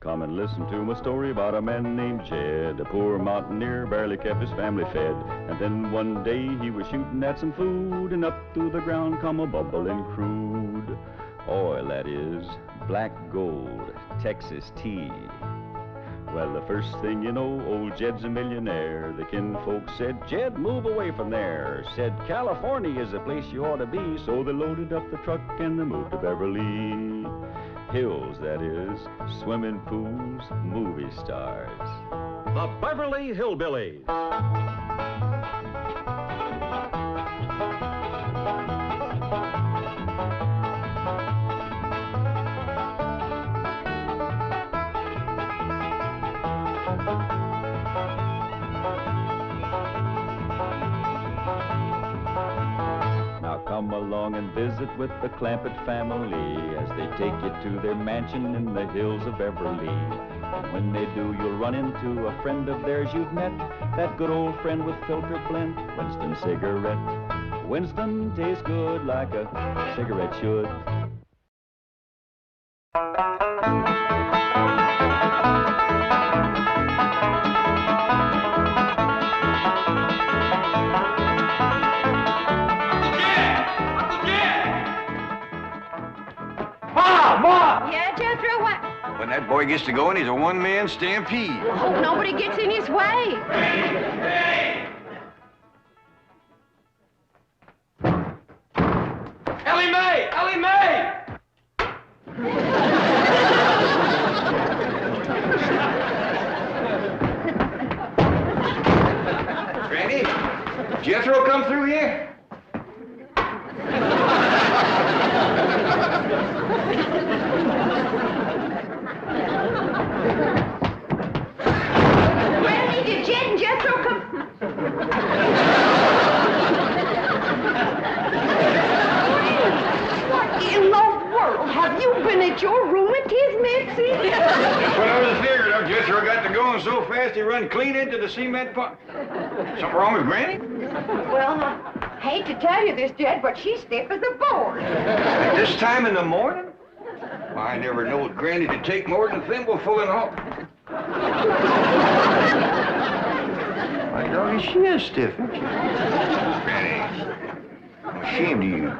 Come and listen to my story about a man named Jed. A poor mountaineer, barely kept his family fed. And then one day he was shooting at some food, and up through the ground come a bubbling crude oil, that is, black gold, Texas tea. Well, the first thing you know, old Jed's a millionaire. The kinfolk said, Jed, move away from there. Said, California is the place you ought to be. So they loaded up the truck and they moved to Beverly Hills, that is, swimming pools, movie stars. The Beverly Hillbillies. Come along and visit with the Clampett family as they take you to their mansion in the hills of Beverly. And when they do, you'll run into a friend of theirs you've met, that good old friend with filter blend, Winston cigarette. Winston tastes good like a cigarette should. Yeah, Jethro, what? When that boy gets to going, he's a one-man stampede. Hope nobody gets in his way. Hey! Ellie Mae! Ellie Mae! Granny, Jethro come through here? Granny, did Jed and Jethro come? What in the world? Have you been at your rheumatism, Mitzi? That's what I was figuring of. Jethro got to going so fast he run clean into the cement pot. Something wrong with Granny? Well, I hate to tell you this, Jed, but she's stiff as a board. At this time in the morning? I never knowed Granny to take more than a thimbleful and all. My doggy, she is stiff, isn't she? Granny, I'm ashamed of you.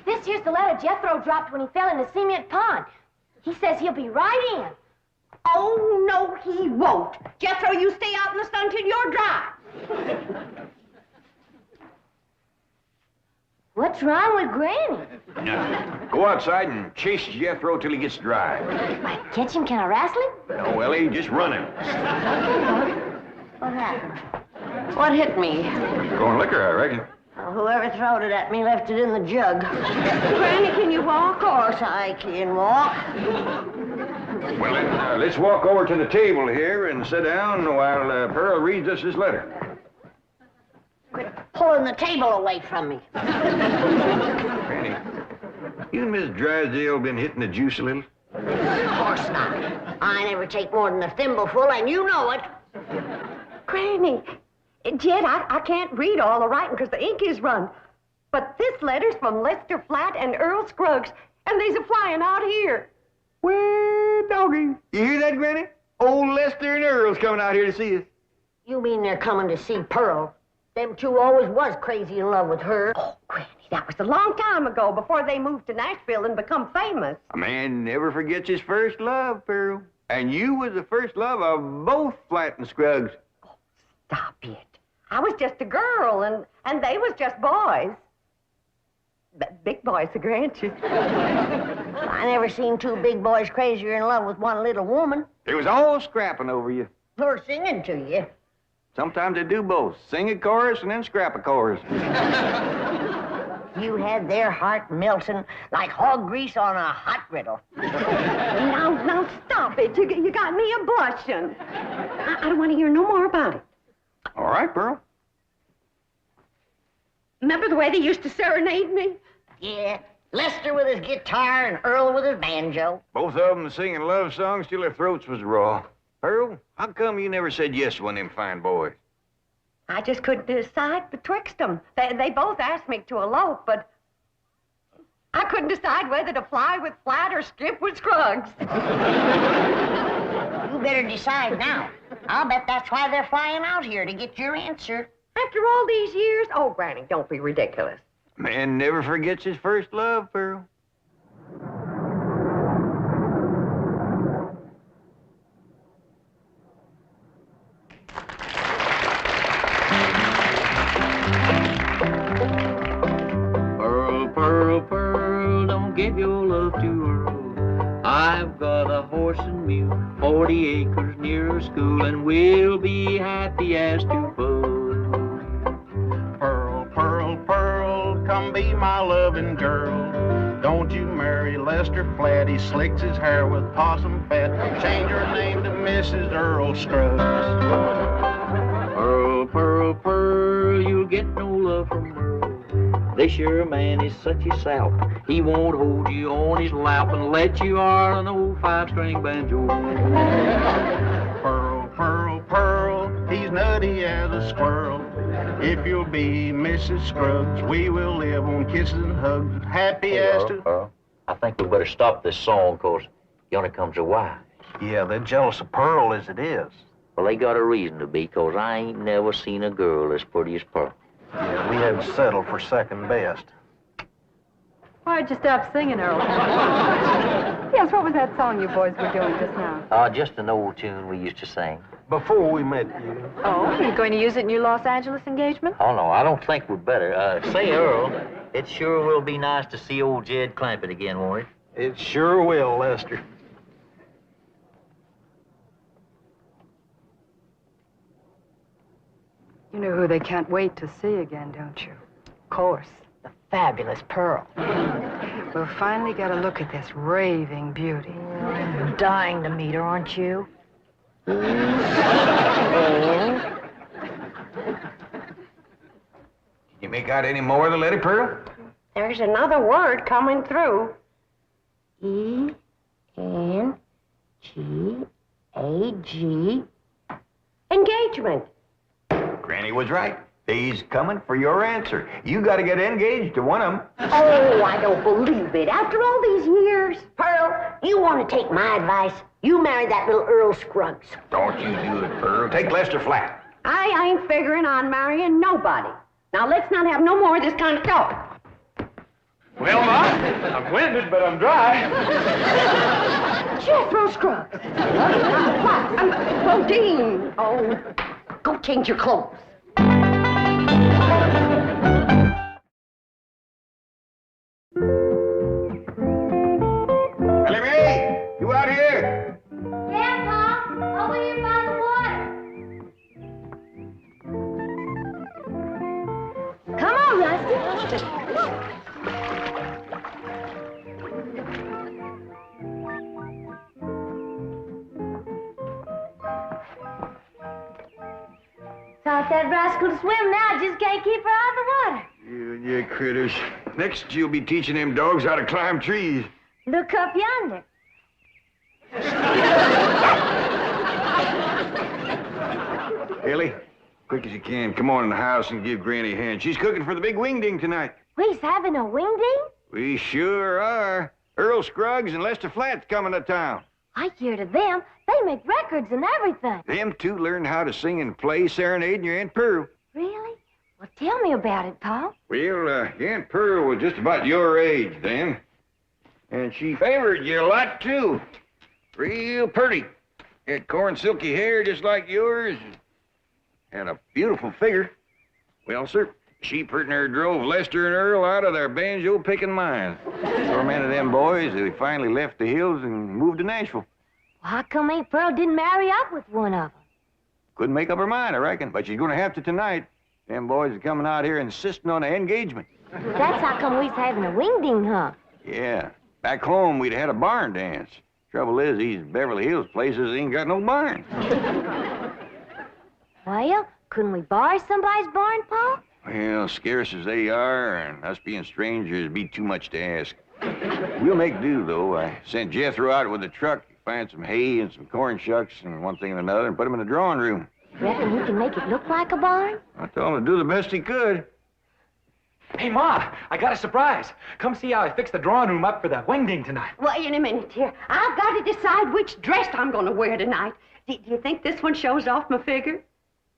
This here's the letter Jethro dropped when he fell in the cement pond. He says he'll be right in. Oh, no, he won't. Jethro, you stay out in the sun till you're dry. What's wrong with Granny? Now, go outside and chase Jethro till he gets dry. Might catch him, can I wrestle him? No, Ellie, just run him. What happened? What hit me? Going liquor, I reckon. Well, whoever throwed it at me left it in the jug. Granny, can you walk? Of course I can walk. Well, then, let's walk over to the table here and sit down while Pearl reads us his letter. Quit pulling the table away from me. Granny, you and Miss Drysdale been hitting the juice a little? Of course not. I never take more than a thimbleful, and you know it. Granny, Jed, I can't read all the writing because the ink is run. But this letter's from Lester Flatt and Earl Scruggs, and they's a-flying out here. Well, doggy, you hear that, Granny? Old Lester and Earl's coming out here to see us. You mean they're coming to see Pearl? Them two always was crazy in love with her. Oh, Granny, that was a long time ago, before they moved to Nashville and become famous. A man never forgets his first love, Pearl. And you was the first love of both Flatt and Scruggs. Oh, stop it. I was just a girl, and they was just boys. Big boys, the grant you. I never seen two big boys crazier in love with one little woman. They was all scrapping over you. Her singing to you. Sometimes they do both. Sing a chorus and then scrap a chorus. You had their heart melting like hog grease on a hot griddle. Now, stop it. You got me a blushing. I don't want to hear no more about it. All right, Pearl. Remember the way they used to serenade me? Yeah, Lester with his guitar and Earl with his banjo. Both of them singing love songs till their throats was raw. Pearl, how come you never said yes to one of them fine boys? I just couldn't decide betwixt them. They both asked me to elope, but I couldn't decide whether to fly with Flat or skip with Scruggs. You better decide now. I'll bet that's why they're flying out here, to get your answer. After all these years? Oh, Granny, don't be ridiculous. Man never forgets his first love, Pearl. Pearl, Pearl, Pearl, don't give your love to Earl. I've got a horse and mule, 40 acres near a school, and we'll be happy as two buds. Pearl, Pearl, Pearl, come be my loving girl. Don't you marry Lester Flat, he slicks his hair with possum fat. Change her name to Mrs. Earl Scruggs. Pearl, Pearl, Pearl, you'll get no love from Earl. This your man is such a sap. He won't hold you on his lap and let you on an old 5-string banjo. Pearl, Pearl, Pearl, he's nutty as a squirrel. If you'll be Mrs. Scruggs, we will live on kisses and hugs, happy as to... Earl, I think we better stop this song, 'cause yonder comes a wife. Yeah, they're jealous of Pearl as it is. Well, they got a reason to be, 'cause I ain't never seen a girl as pretty as Pearl. Yeah, we haven't settled for second best. Why'd you stop singing, Earl? Yes, what was that song you boys were doing just now? Just an old tune we used to sing. Before we met you. Oh, are you going to use it in your Los Angeles engagement? Oh, no, I don't think we'd better. Say, Earl, it sure will be nice to see old Jed Clampett again, won't it? It sure will, Lester. You know who they can't wait to see again, don't you? Of course, the fabulous Pearl. We'll finally get a look at this raving beauty. I'm dying to meet her, aren't you? Can you make out any more of the letter, Pearl? There's another word coming through. E-N-G-A-G. Engagement. Granny was right. He's coming for your answer. You got to get engaged to one of them. Oh, I don't believe it. After all these years. Pearl, you want to take my advice? You marry that little Earl Scruggs. Don't you do it, Pearl. Take Lester Flat. I ain't figuring on marrying nobody. Now, let's not have no more of this kind of talk. Well, Ma, I'm winded, but I'm dry. Jethro Scruggs. What? Bodine. Oh, go change your clothes. Ellie Mae, you out here? Yeah, Pop. Over here by the water. Come on, Rusty. Taught that rascal to swim now, I just can't keep her out of the water. You and your critters. Next, you'll be teaching them dogs how to climb trees. Look up yonder. Ellie, quick as you can, come on in the house and give Granny a hand. She's cooking for the big Wingding tonight. We's having a wingding? We sure are. Earl Scruggs and Lester Flat's coming to town. I hear to them, they make records and everything. Them two learned how to sing and play serenading your Aunt Pearl. Really? Well, tell me about it, Paul. Well, your Aunt Pearl was just about your age then. And she favored you a lot, too. Real pretty. Had corn silky hair just like yours. And a beautiful figure. Well, sir, she pretty near drove Lester and Earl out of their banjo-picking mines. Tormented them boys, they finally left the hills and moved to Nashville. Well, how come Aunt Pearl didn't marry up with one of them? Couldn't make up her mind, I reckon, but she's gonna have to tonight. Them boys are coming out here insisting on an engagement. Well, that's how come we's having a wingding, huh? Yeah. Back home, we'd had a barn dance. Trouble is, these Beverly Hills places ain't got no barn. Well, couldn't we borrow somebody's barn, Paul? Well, scarce as they are, and us being strangers, it'd be too much to ask. We'll make do, though. I sent Jethro out with a truck to find some hay and some corn shucks and one thing and another and put them in the drawing room. Reckon he can make it look like a barn? I told him to do the best he could. Hey, Ma, I got a surprise. Come see how I fixed the drawing room up for the Wingding tonight. Wait a minute here. I've got to decide which dress I'm going to wear tonight. Do you think this one shows off my figure?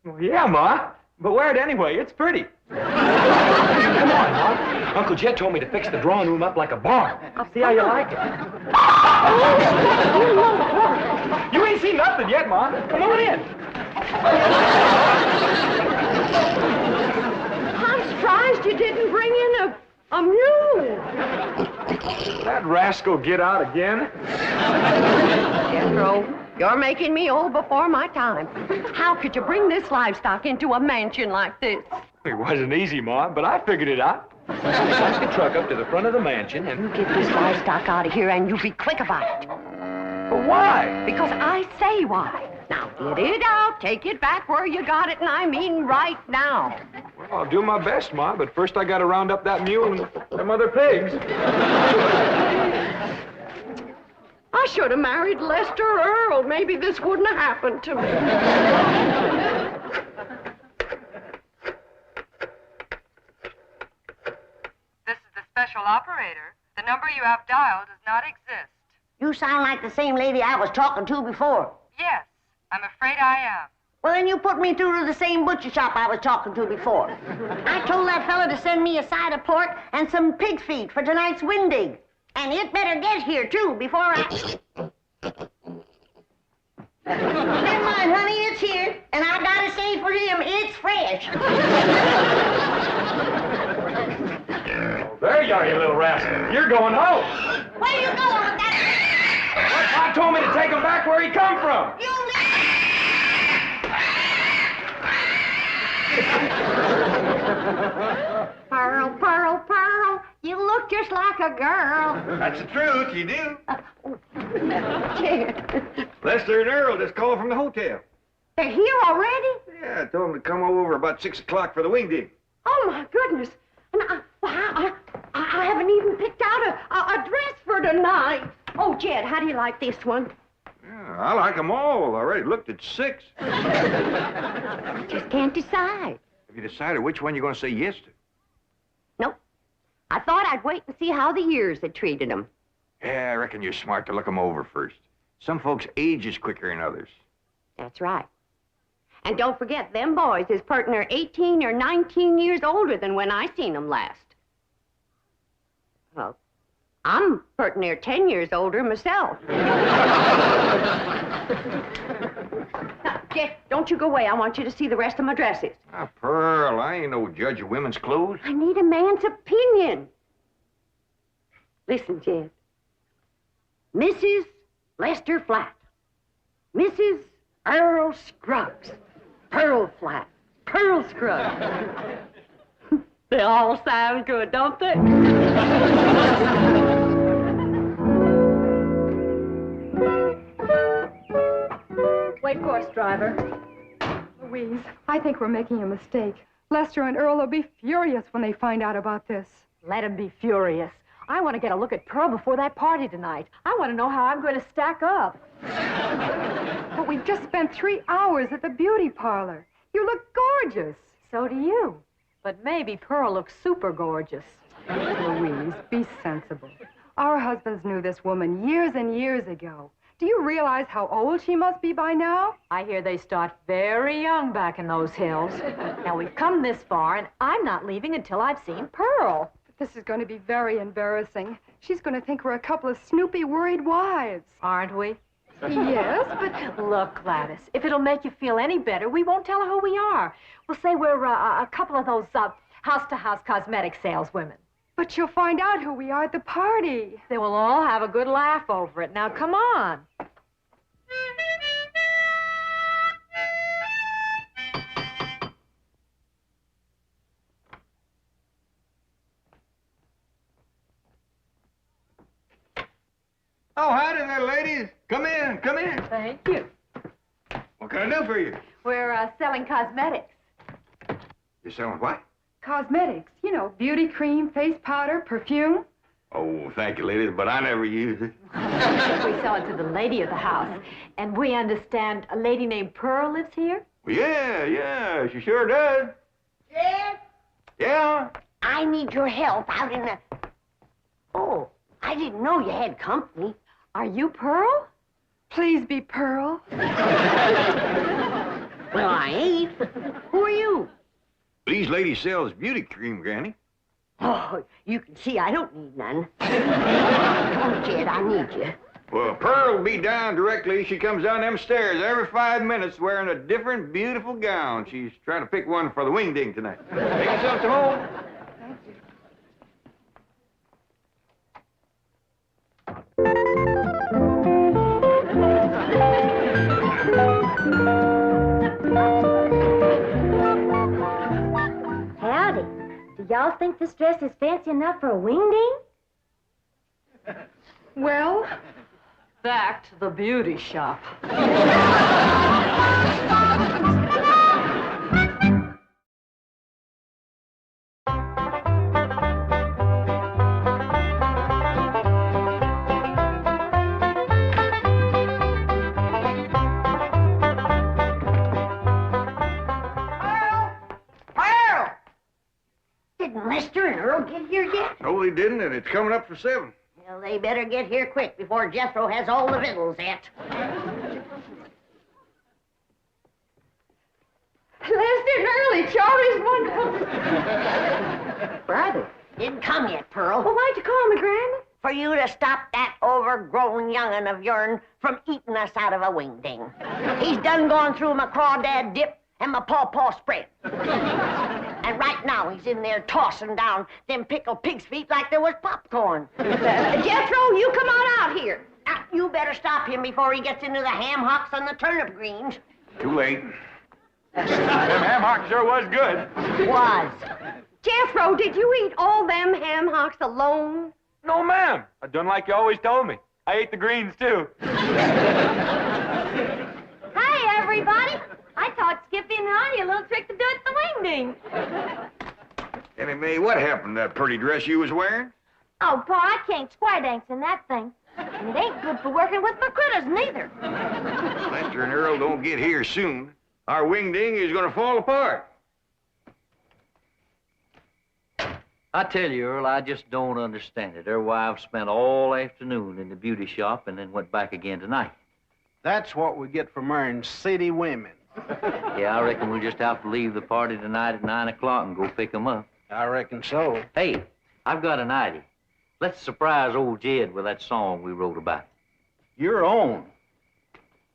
Well, yeah, Ma, but wear it anyway. It's pretty. Come on, Ma. Uncle Jed told me to fix the drawing room up like a barn. See how you like it. You ain't seen nothing yet, Ma. Come on in. I'm surprised you didn't bring in a mule. That rascal get out again? Jethro, you're making me old before my time. How could you bring this livestock into a mansion like this? It wasn't easy, Ma, but I figured it out. Back the truck up to the front of the mansion and... You get this livestock out of here and you be quick about it. But why? Because I say why. Now, get it out, take it back where you got it, and I mean right now. Well, I'll do my best, Ma, but first I gotta round up that mule and them other pigs. I should have married Lester Earl. Maybe this wouldn't have happened to me. This is the special operator. The number you have dialed does not exist. You sound like the same lady I was talking to before. Yes, I'm afraid I am. Well, then you put me through to the same butcher shop I was talking to before. I told that fella to send me a side of pork and some pig's feet for tonight's Wingding. And it better get here, too, before I... Never mind, honey, it's here. And I gotta say for him, it's fresh. Oh, there you are, you little rascal. You're going home. Where you going with that? I told me to take him back where he come from. You Pearl, Pearl, Pearl, you look just like a girl. That's the truth, you do. Jed, Lester and Earl just called from the hotel. they're here already? Yeah, I told them to come over about 6 o'clock for the Wingding. Oh, my goodness. And I haven't even picked out a dress for tonight. Oh, Jed, how do you like this one? Yeah, I like them all. I already looked at 6. Just can't decide. Have you decided which one you're going to say yes to? Nope. I thought I'd wait and see how the years had treated them. Yeah, I reckon you're smart to look them over first. Some folks age is quicker than others. That's right. And don't forget, them boys is pertin' near 18 or 19 years older than when I seen them last. Well, I'm pertin' near 10 years older myself. Now, Jeff, don't you go away. I want you to see the rest of my dresses. Ah, Pearl, I ain't no judge of women's clothes. I need a man's opinion. Listen, Jed. Mrs. Lester Flat. Mrs. Earl Scruggs. Pearl Flat. Pearl Scruggs. They all sound good, don't they? Wait course, driver. Louise, I think we're making a mistake. Lester and Earl will be furious when they find out about this. Let him be furious. I want to get a look at Pearl before that party tonight. I want to know how I'm going to stack up. But we've just spent 3 hours at the beauty parlor. You look gorgeous. So do you. But maybe Pearl looks super gorgeous. Louise, be sensible. Our husbands knew this woman years and years ago. Do you realize how old she must be by now? I hear they start very young back in those hills. Now, we've come this far, and I'm not leaving until I've seen Pearl. This is going to be very embarrassing. She's going to think we're a couple of snoopy, worried wives. Aren't we? Yes, but... Look, Gladys, if it'll make you feel any better, we won't tell her who we are. We'll say we're a couple of those house-to-house cosmetic saleswomen. But she'll find out who we are at the party. They will all have a good laugh over it. Now, come on. Oh, howdy there, ladies. Come in, come in. Thank you. What can I do for you? We're selling cosmetics. You're selling what? Cosmetics. You know, beauty cream, face powder, perfume. Oh, thank you, ladies, but I never use it. We sell it to the lady of the house. And we understand a lady named Pearl lives here? Well, yeah, she sure does. Jed, Yeah? I need your help out in the... Oh, I didn't know you had company. Are you Pearl? Please be Pearl. Well, I ain't. Who are you? These ladies sells beauty cream, Granny. Oh, you can see I don't need none. Oh, Jed, I need you. Well, Pearl will be down directly. She comes down them stairs every 5 minutes wearing a different beautiful gown. She's trying to pick one for the Wingding tonight. Take yourself to home. Howdy. Do y'all think this dress is fancy enough for a Wingding? Well, back to the beauty shop. Didn't Lester and Earl get here yet? No, they didn't, and it's coming up for 7. Well, they better get here quick before Jethro has all the victuals at. Lester and Early, Charlie's wonderful. Brother, didn't come yet, Pearl. Well, why'd you call me, Granny? For you to stop that overgrown young'un of yourn from eating us out of a Wingding. He's done gone through my crawdad dip and my pawpaw spread. And right now he's in there tossing down them pickled pig's feet like there was popcorn. Jethro, you come on out here. Now, you better stop him before he gets into the ham hocks and the turnip greens. Too late. Them ham hocks sure was good. Was. Jethro, did you eat all them ham hocks alone? No, ma'am. I done like you always told me. I ate the greens, too. Hi, everybody. I taught Skippy and Honey a little trick to do at the Wingding. Annie Mae, what happened to that pretty dress you was wearing? Oh, Pa, I can't square dance in that thing. And it ain't good for working with my critters, neither. Lester and Earl don't get here soon. Our Wingding is going to fall apart. I tell you, Earl, I just don't understand it. Their wives spent all afternoon in the beauty shop and then went back again tonight. That's what we get for marrying city women. Yeah, I reckon we'll just have to leave the party tonight at 9 o'clock and go pick 'em up. I reckon so. Hey, I've got an idea. Let's surprise old Jed with that song we wrote about. Your own.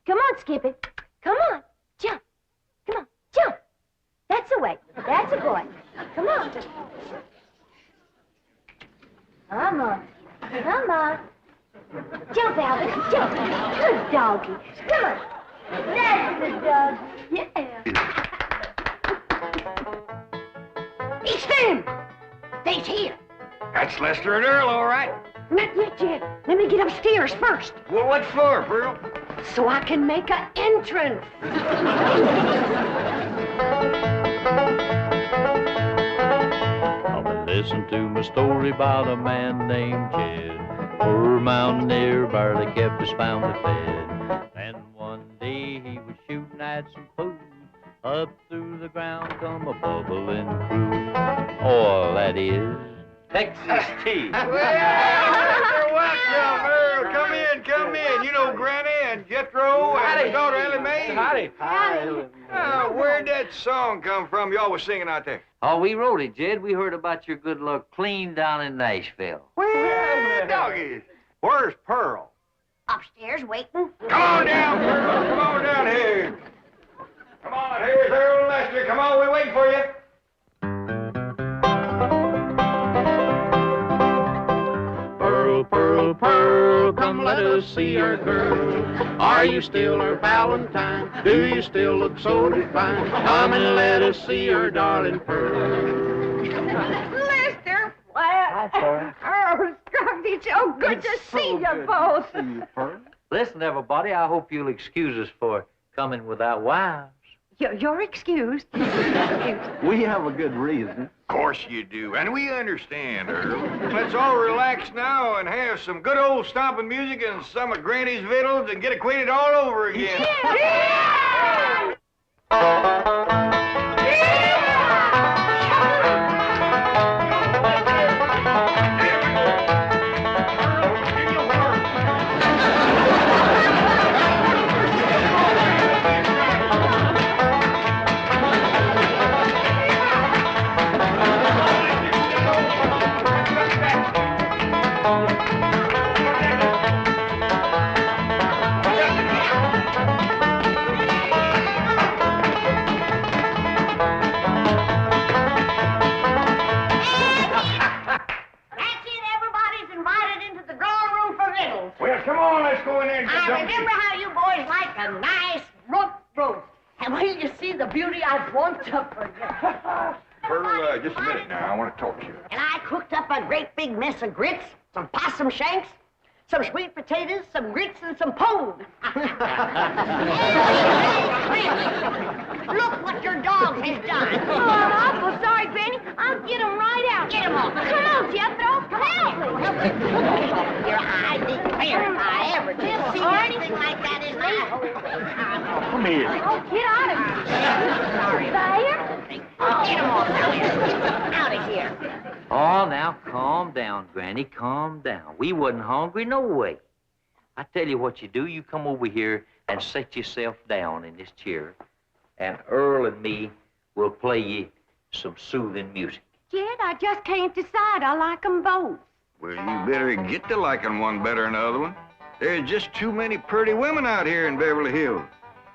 Come on, Skippy. Come on. Jump. Come on. Jump. That's the way. That's a boy. Come on. Come on. Come on. Jump, Albert. Jump. Good doggy. Come on. That's the dog. Yeah. It's them. They's here. That's Lester and Earl, all right. Not yet, Jed. Let me get upstairs first, Well, what for, Pearl? so I can make an entrance. Come and listen to my story about a man named Jed. Poor mountaineer barely kept his family fed. Then one day he was shooting at some food. Up through the ground come a bubbling crude. Oil, that is. Texas tea. Well, you're welcome, Earl. Come in. You know Granny and Jethro and Howdy. his daughter Ellie Mae. Howdy. Where'd that song come from y'all was singing out there? Oh, we wrote it, Jed. We heard about your good luck clean down in Nashville. Well, doggies. Where's Pearl? Upstairs waiting. Come on down, Pearl. Come on down here. Come on, here's Earl and Lester. Come on, we're waiting for you. Pearl, Pearl, Pearl, come let us see our girl. Are you still her Valentine? Do you still look so divine? Come and let us see our darling Pearl. Lester, Flat. Oh, Scruggs, it's so good to see you both. Listen, everybody, I hope you'll excuse us for coming without wives. You're excused. We have a good reason. Of course you do, and we understand, Earl. Let's all relax now and have some good old stomping music and some of Granny's victuals and get acquainted all over again. Well, come on, let's go in there and get I something. remember how you boys like a nice rump roast. And when you see the beauty I've warmed up for you. Pearl, just a minute now. I want to talk to you. And I cooked up a great big mess of grits, some possum shanks, some sweet potatoes, some grits, and some pone. Look what your dog has done. Oh, I'm awful sorry, Granny. I'll get him right out. Get him off. Come on, Jethro. Help me. Your I declare if I ever did see anything like that in my whole life. Come here. Oh, get out of here. Sorry. Bayer? Get him off now. Out of here. Oh, now, calm down, Granny, calm down. We wasn't hungry no way. I tell you what you do. You come over here and set yourself down in this chair, and Earl and me will play you some soothing music. Jed, I just can't decide. I like 'em both. Well, you better get to liking one better than the other one. There's just too many pretty women out here in Beverly Hills.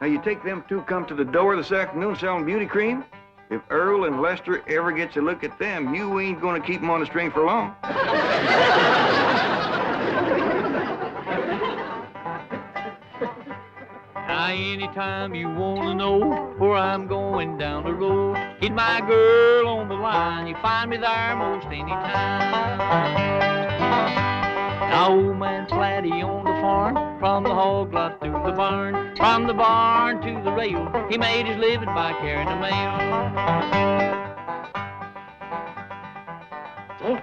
Now, you take them two come to the door this afternoon selling beauty cream. If Earl and Lester ever gets a look at them, you ain't gonna keep them on the string for long. Now, anytime you want to know where I'm going down the road, get my girl on the line. You find me there most any time. Now, old man Flatty on the farm, from the hog lot to the barn, from the barn to the rail, he made his living by carrying the mail. Jed,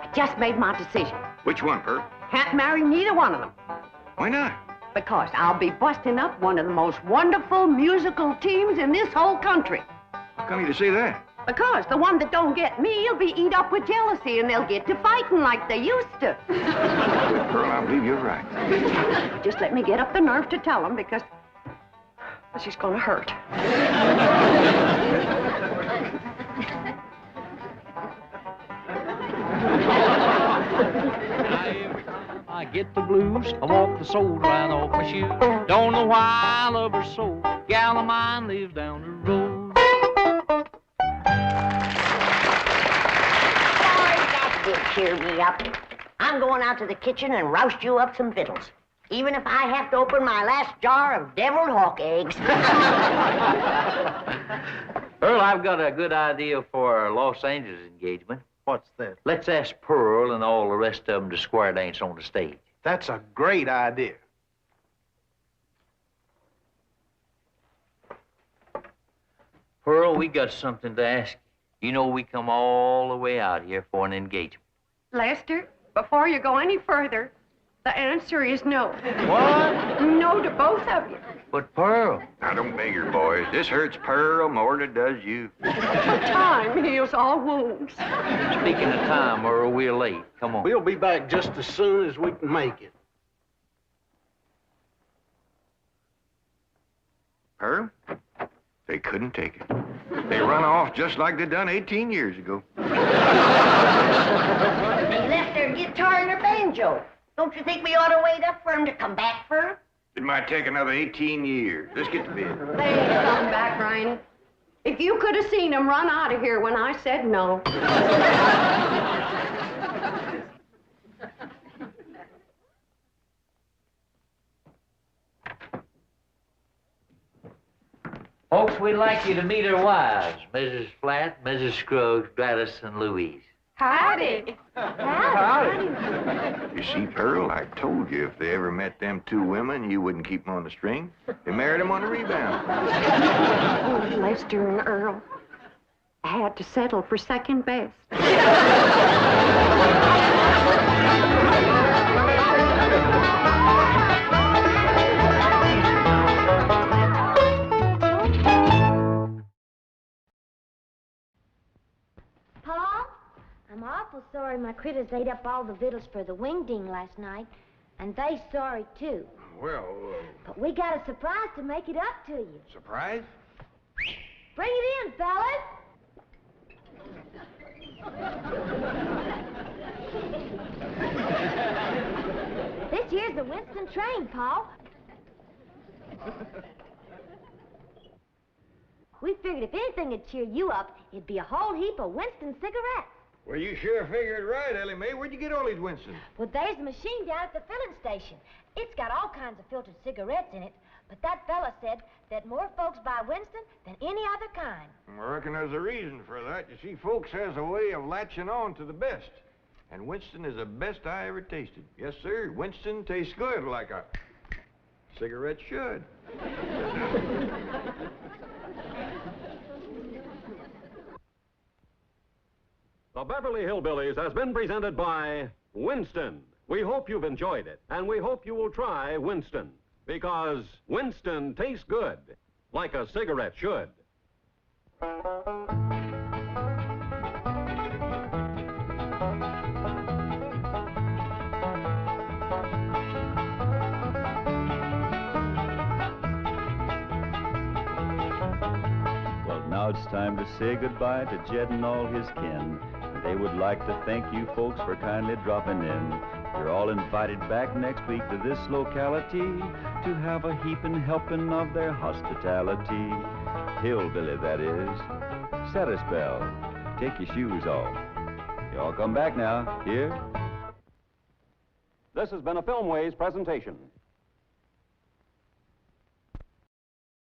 I just made my decision. Which one, Pearl? Can't marry neither one of them. Why not? Because I'll be busting up one of the most wonderful musical teams in this whole country. How come you to say that? Because the one that don't get me will be eat up with jealousy, and they'll get to fighting like they used to. Pearl, I believe you're right. Just let me get up the nerve to tell them, because this is gonna hurt. I get the blues, I walk the soul right off my shoe. Don't know why I love her so. Gal of mine lives down the road. Sorry, that did cheer me up. I'm going out to the kitchen and roust you up some victuals. Even if I have to open my last jar of deviled hawk eggs. Earl, I've got a good idea for our Los Angeles engagement. What's that? Let's ask Pearl and all the rest of them to square dance on the stage. That's a great idea. Pearl, we got something to ask you. You know we come all the way out here for an engagement. Lester, before you go any further, the answer is no. What? No to both of you. But Pearl... Now, don't beg her, boys. This hurts Pearl more than it does you. Time heals all wounds. Speaking of time, Earl, we're late. Come on. We'll be back just as soon as we can make it. Pearl, they couldn't take it. They run off just like they done 18 years ago. They left their guitar and their banjo. Don't you think we ought to wait up for them to come back for her? It might take another 18 years. Let's get to bed. They ain't coming back, Ryan. If you could have seen them run out of here when I said no. Folks, we'd like you to meet our wives, Mrs. Flatt, Mrs. Scruggs, Gladys, and Louise. Howdy. You see, Pearl, I told you if they ever met them two women, you wouldn't keep them on the string. They married them on the rebound. Oh, Lester and Earl. I had to settle for second best. Paul, I'm awful sorry my critters ate up all the victuals for the Wingding last night, and they sorry, too. Well, But we got a surprise to make it up to you. surprise? Bring it in, fellas. This here's the Winston train, Paul. We figured if anything would cheer you up, it'd be a whole heap of Winston cigarettes. Well, you sure figured right, Ellie Mae. Where'd you get all these Winstons? Well, there's a machine down at the filling station. It's got all kinds of filtered cigarettes in it, but that fella said that more folks buy Winston than any other kind. I reckon there's a reason for that. You see, folks has a way of latching on to the best. And Winston is the best I ever tasted. Yes, sir. Winston tastes good like a cigarette should. The Beverly Hillbillies has been presented by Winston. We hope you've enjoyed it, and we hope you will try Winston, because Winston tastes good, like a cigarette should. Well, now it's time to say goodbye to Jed and all his kin. They would like to thank you folks for kindly dropping in. You're all invited back next week to this locality to have a heaping helping of their hospitality. Hillbilly, that is. Set a spell. Take your shoes off. Y'all come back now. Here. This has been a Filmways presentation.